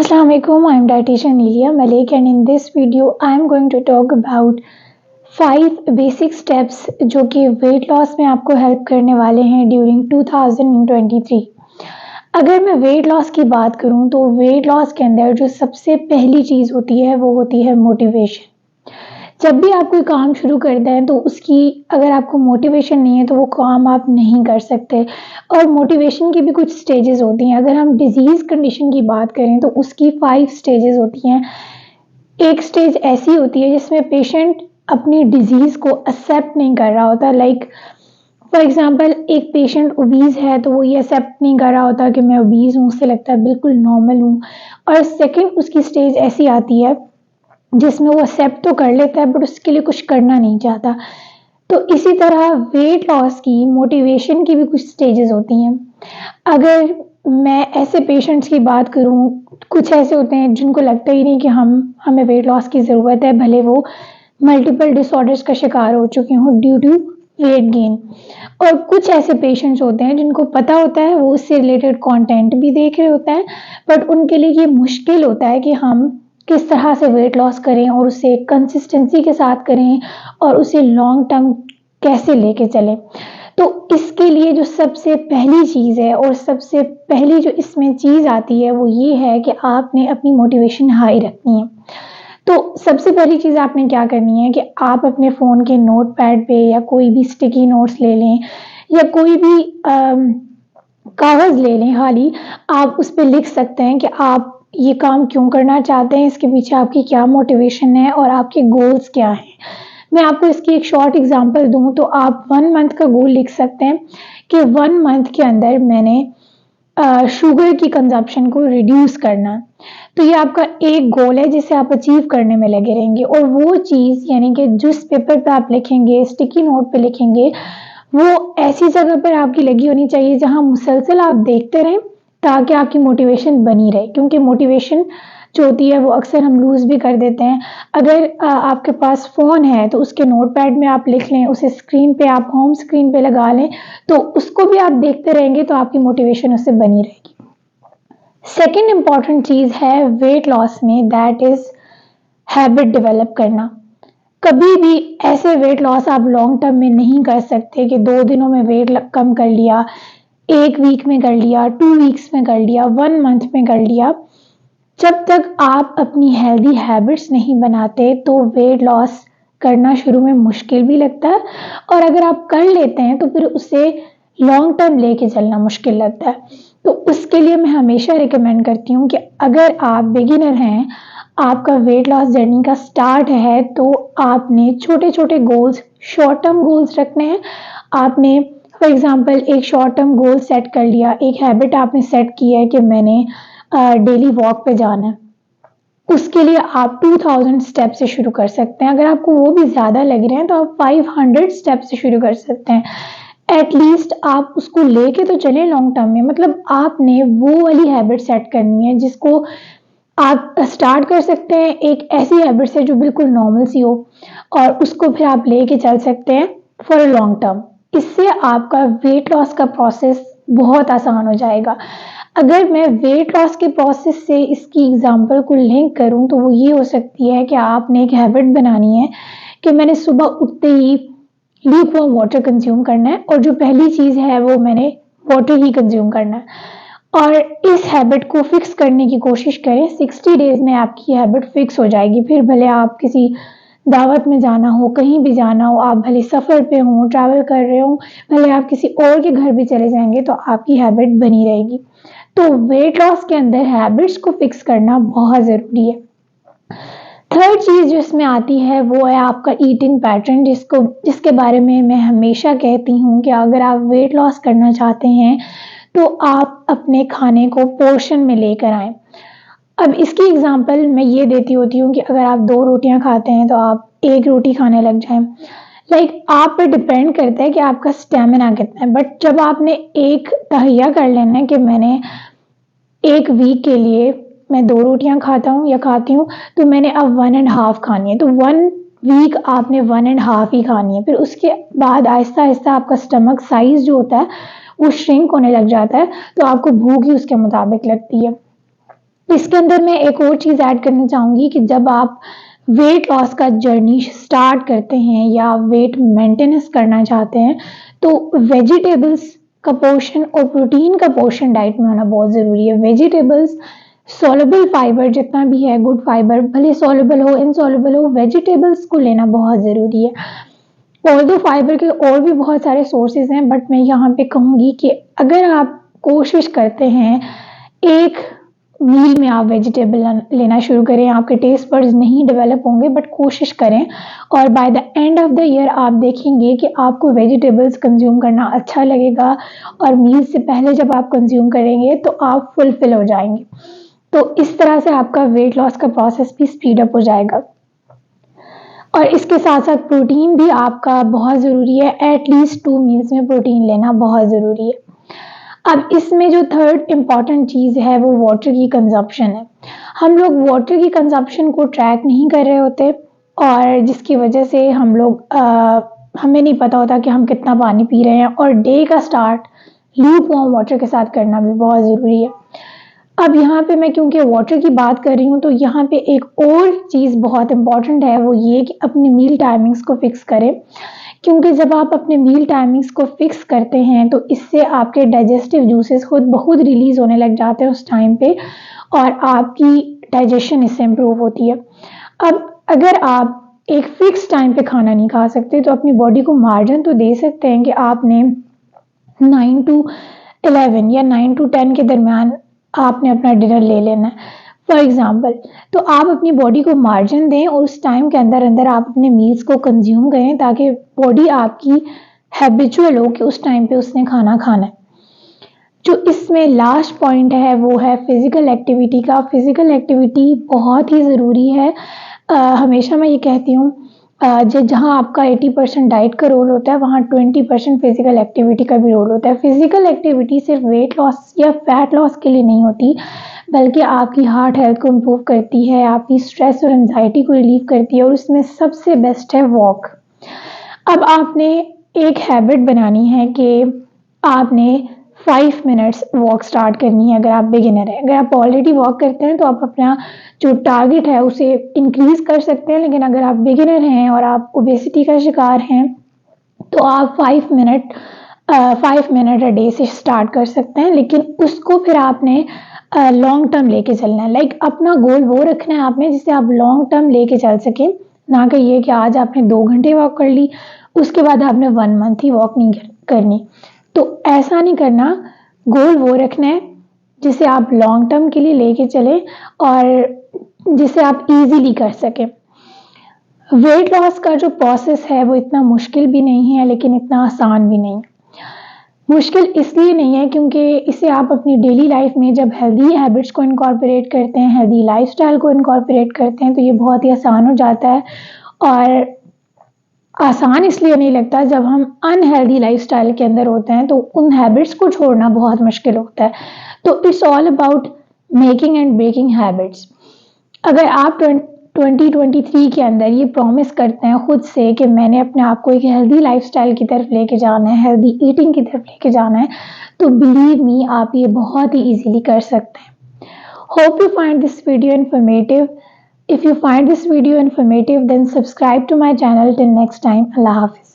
Assalamu alaikum. I'm dietitian Nelia Malik, and in this video I'm going to talk about 5 basic steps जो कि weight loss में आपको help करने वाले हैं during 2023. अगर मैं weight loss की बात करूं तो weight loss के अंदर जो सबसे पहली चीज़ होती है वो होती है motivation. जब भी आप कोई काम शुरू करते हैं तो उसकी अगर आपको मोटिवेशन नहीं है तो वो काम आप नहीं कर सकते। और मोटिवेशन की भी कुछ स्टेजेस होती हैं। अगर हम डिजीज़ कंडीशन की बात करें तो उसकी 5 स्टेजेस होती हैं। एक स्टेज ऐसी होती है जिसमें पेशेंट अपनी डिजीज़ को एक्सेप्ट नहीं कर रहा होता। लाइक फॉर एग्जांपल एक पेशेंट ओबीज है तो वो ये एक्सेप्ट नहीं कर रहा होता कि मैं ओबीज हूँ, उससे लगता है बिल्कुल नॉर्मल हूँ। और सेकेंड उसकी स्टेज ऐसी आती है जिसमें वो एक्सेप्ट तो कर लेता है बट उसके लिए कुछ करना नहीं चाहता। तो इसी तरह वेट लॉस की मोटिवेशन की भी कुछ स्टेजेस होती हैं। अगर मैं ऐसे पेशेंट्स की बात करूं, कुछ ऐसे होते हैं जिनको लगता ही नहीं कि हमें वेट लॉस की ज़रूरत है, भले वो मल्टीपल डिसऑर्डर्स का शिकार हो चुके हों ड्यू टू वेट गेन। और कुछ ऐसे पेशेंट्स होते हैं जिनको पता होता है, वो उससे रिलेटेड कंटेंट भी देख रहे होते हैं, बट उनके लिए ये मुश्किल होता है कि हम किस तरह से वेट लॉस करें और उसे कंसिस्टेंसी के साथ करें और उसे लॉन्ग टर्म कैसे लेके चलें। तो इसके लिए जो सबसे पहली चीज़ है और सबसे पहली जो इसमें चीज़ आती है वो ये है कि आपने अपनी मोटिवेशन हाई रखनी है। तो सबसे पहली चीज़ आपने क्या करनी है कि आप अपने फ़ोन के नोट पैड पे या कोई भी स्टिकी नोट्स ले लें या कोई भी कागज़ ले लें। खाली आप उस पर लिख सकते हैं कि आप ये काम क्यों करना चाहते हैं, इसके पीछे आपकी क्या मोटिवेशन है और आपके गोल्स क्या हैं। मैं आपको इसकी एक शॉर्ट एग्जांपल दूं तो आप 1 मंथ का गोल लिख सकते हैं कि 1 मंथ के अंदर मैंने शुगर की कंजप्शन को रिड्यूस करना। तो ये आपका एक गोल है जिसे आप अचीव करने में लगे रहेंगे। और वो चीज़ यानी कि जिस पेपर पे आप लिखेंगे, स्टिकी नोट पे लिखेंगे, वो ऐसी जगह पर आपकी लगी होनी चाहिए जहां मुसलसल आप देखते रहें ताकि आपकी मोटिवेशन बनी रहे। क्योंकि मोटिवेशन जो होती है वो अक्सर हम लूज़ भी कर देते हैं। अगर आपके पास फ़ोन है तो उसके नोट पैड में आप लिख लें, उसे स्क्रीन पे आप होम स्क्रीन पे लगा लें, तो उसको भी आप देखते रहेंगे तो आपकी मोटिवेशन उससे बनी रहेगी। सेकेंड इम्पॉर्टेंट चीज़ है वेट लॉस में, दैट इज़ हैबिट डेवलप करना। कभी भी ऐसे वेट लॉस आप लॉन्ग टर्म में नहीं कर सकते कि 2 दिनों में वेट कम कर लिया, 1 वीक में कर लिया, 2 वीक्स में कर लिया, 1 मंथ में कर लिया। जब तक आप अपनी हेल्दी हैबिट्स नहीं बनाते तो वेट लॉस करना शुरू में मुश्किल भी लगता है, और अगर आप कर लेते हैं तो फिर उसे लॉन्ग टर्म लेके चलना मुश्किल लगता है। तो उसके लिए मैं हमेशा रिकमेंड करती हूँ कि अगर आप बिगिनर हैं, आपका वेट लॉस जर्नी का स्टार्ट है, तो आपने छोटे छोटे गोल्स, शॉर्ट टर्म गोल्स रखने हैं। आपने फॉर एग्जांपल एक शॉर्ट टर्म गोल सेट कर लिया, एक हैबिट आपने सेट की है कि मैंने डेली वॉक पे जाना है। उसके लिए आप 2000 स्टेप से शुरू कर सकते हैं। अगर आपको वो भी ज़्यादा लग रहे हैं तो आप 500 स्टेप से शुरू कर सकते हैं। एटलीस्ट आप उसको लेके तो चलें लॉन्ग टर्म में। मतलब आपने वो वाली हैबिट सेट करनी है जिसको आप स्टार्ट कर सकते हैं एक ऐसी हैबिट से जो बिल्कुल नॉर्मल सी हो, और उसको फिर आप लेके चल सकते हैं फॉर अ लॉन्ग टर्म। इससे आपका वेट लॉस का प्रोसेस बहुत आसान हो जाएगा। अगर मैं वेट लॉस के प्रोसेस से इसकी एग्जांपल को लिंक करूं तो वो ये हो सकती है कि आपने एक हैबिट बनानी है कि मैंने सुबह उठते ही ल्यूकवार्म वाटर कंज्यूम करना है, और जो पहली चीज़ है वो मैंने वाटर ही कंज्यूम करना है। और इस हैबिट को फिक्स करने की कोशिश करें। 60 डेज में आपकी हैबिट फिक्स हो जाएगी। फिर भले आप किसी दावत में जाना हो, कहीं भी जाना हो, आप भले सफ़र पे हों, ट्रैवल कर रहे हो, भले आप किसी और के घर भी चले जाएंगे तो आपकी हैबिट बनी रहेगी। तो वेट लॉस के अंदर हैबिट्स को फिक्स करना बहुत ज़रूरी है। थर्ड चीज़ जो इसमें आती है वो है आपका ईटिंग पैटर्न, जिसके बारे में मैं हमेशा कहती हूँ कि अगर आप वेट लॉस करना चाहते हैं तो आप अपने खाने को पोर्शन में लेकर आएं। अब इसकी एग्जांपल मैं ये देती होती हूँ कि अगर आप 2 रोटियां खाते हैं तो आप 1 रोटी खाने लग जाएं। लाइक आप पे डिपेंड करता है कि आपका स्टेमिना कितना है। बट जब आपने एक तहैया कर लेना है कि मैंने 1 वीक के लिए मैं 2 रोटियां खाता हूँ या खाती हूँ, तो मैंने अब 1.5 खानी है, तो 1 वीक आपने 1.5 ही खानी है। फिर उसके बाद आहिस्ता आहिस्ता आपका स्टमक साइज जो होता है वो श्रिंक होने लग जाता है, तो आपको भूख ही उसके मुताबिक लगती है। इसके अंदर मैं एक और चीज़ ऐड करना चाहूँगी कि जब आप वेट लॉस का जर्नी स्टार्ट करते हैं या वेट मेंटेनेंस करना चाहते हैं, तो वेजिटेबल्स का पोर्शन और प्रोटीन का पोर्शन डाइट में होना बहुत ज़रूरी है। वेजिटेबल्स सॉल्युबल फाइबर जितना भी है, गुड फाइबर, भले सॉल्युबल हो इनसॉल्युबल हो, वेजिटेबल्स को लेना बहुत ज़रूरी है। ऑल्दो फाइबर के और भी बहुत सारे सोर्सेज हैं, बट मैं यहाँ पे कहूँगी कि अगर आप कोशिश करते हैं एक मील में आप वेजिटेबल लेना शुरू करें, आपके टेस्ट बड्स नहीं डेवलप होंगे, बट कोशिश करें और by the end of the year आप देखेंगे कि आपको वेजिटेबल्स कंज्यूम करना अच्छा लगेगा और मील से पहले जब आप कंज्यूम करेंगे तो आप फुलफिल हो जाएंगे। तो इस तरह से आपका वेट लॉस का प्रोसेस भी स्पीड अप हो जाएगा। और इसके साथ साथ प्रोटीन भी आपका बहुत ज़रूरी है, एटलीस्ट 2 मील्स में प्रोटीन लेना बहुत ज़रूरी है। अब इसमें जो थर्ड इम्पॉर्टेंट चीज़ है वो वाटर की कंजप्शन है। हम लोग वाटर की कंजप्शन को ट्रैक नहीं कर रहे होते और जिसकी वजह से हम लोग हमें नहीं पता होता कि हम कितना पानी पी रहे हैं, और डे का स्टार्ट ल्यूक वार्म वाटर के साथ करना भी बहुत ज़रूरी है। अब यहाँ पे मैं क्योंकि वाटर की बात कर रही हूँ तो यहाँ पे एक और चीज़ बहुत इम्पॉर्टेंट है, वो ये कि अपनी मील टाइमिंग्स को फिक्स करें, क्योंकि जब आप अपने मील टाइमिंग्स को फिक्स करते हैं तो इससे आपके डाइजेस्टिव जूसेस खुद ब खुद रिलीज होने लग जाते हैं उस टाइम पे और आपकी डाइजेशन इससे इम्प्रूव होती है। अब अगर आप एक फिक्स टाइम पे खाना नहीं खा सकते तो अपनी बॉडी को मार्जिन तो दे सकते हैं कि आपने 9 to 11 या 9 to 10 के दरमियान आपने अपना डिनर ले लेना है फॉर एग्जाम्पल। तो आप अपनी बॉडी को मार्जिन दें और उस टाइम के अंदर अंदर आप अपने मील्स को कंज्यूम करें ताकि बॉडी आपकी हैबिचुअल हो कि उस टाइम पे उसने खाना खाना है। जो इसमें लास्ट पॉइंट है वो है फिजिकल एक्टिविटी का। फिजिकल एक्टिविटी बहुत ही ज़रूरी है। हमेशा मैं ये कहती हूँ जहाँ आपका 80% डाइट का रोल होता है वहाँ 20% फिजिकल एक्टिविटी का भी रोल होता है। फिजिकल एक्टिविटी सिर्फ वेट लॉस या फैट लॉस के लिए नहीं होती, बल्कि आपकी हार्ट हेल्थ को इम्प्रूव करती है, आपकी स्ट्रेस और एंजाइटी को रिलीव करती है, और उसमें सबसे बेस्ट है वॉक। अब आपने एक हैबिट बनानी है कि आपने 5 मिनट्स वॉक स्टार्ट करनी है। अगर आप बिगिनर हैं, अगर आप ऑलरेडी वॉक करते हैं तो आप अपना जो टारगेट है उसे इंक्रीज कर सकते हैं, लेकिन अगर आप बिगिनर हैं और आप ओबेसिटी का शिकार हैं तो आप 5 मिनट अ डे से स्टार्ट कर सकते हैं, लेकिन उसको फिर आपने लॉन्ग टर्म लेके चलना है। लाइक अपना गोल वो रखना है आपने जिससे आप लॉन्ग टर्म लेके चल सकें, ना कि ये कि आज आपने 2 घंटे वॉक कर ली उसके बाद आपने 1 मंथ ही वॉक नहीं करनी। तो ऐसा नहीं करना, गोल वो रखना है जिसे आप लॉन्ग टर्म के लिए लेके चलें और जिसे आप इजीली कर सकें। वेट लॉस का जो प्रोसेस है वो इतना मुश्किल भी नहीं है लेकिन इतना आसान भी नहीं। मुश्किल इसलिए नहीं है क्योंकि इसे आप अपनी डेली लाइफ में जब हेल्दी हैबिट्स को इनकॉर्पोरेट करते हैं, हेल्दी लाइफस्टाइल को इनकॉर्पोरेट करते हैं तो ये बहुत ही आसान हो जाता है। और आसान इसलिए नहीं लगता, जब हम अनहेल्दी लाइफस्टाइल के अंदर होते हैं तो उन हैबिट्स को छोड़ना बहुत मुश्किल होता है। तो it's all about making and breaking habits. अगर आप 2023 के अंदर ये प्रॉमिस करते हैं खुद से कि मैंने अपने आप को एक हेल्दी लाइफस्टाइल की तरफ लेके जाना है, हेल्दी ईटिंग की तरफ लेके जाना है, तो बिलीव मी आप ये बहुत ही इजीली कर सकते हैं। Hope you find this video informative. If you find this video informative, then subscribe to my channel. Till next time, Allah Hafiz.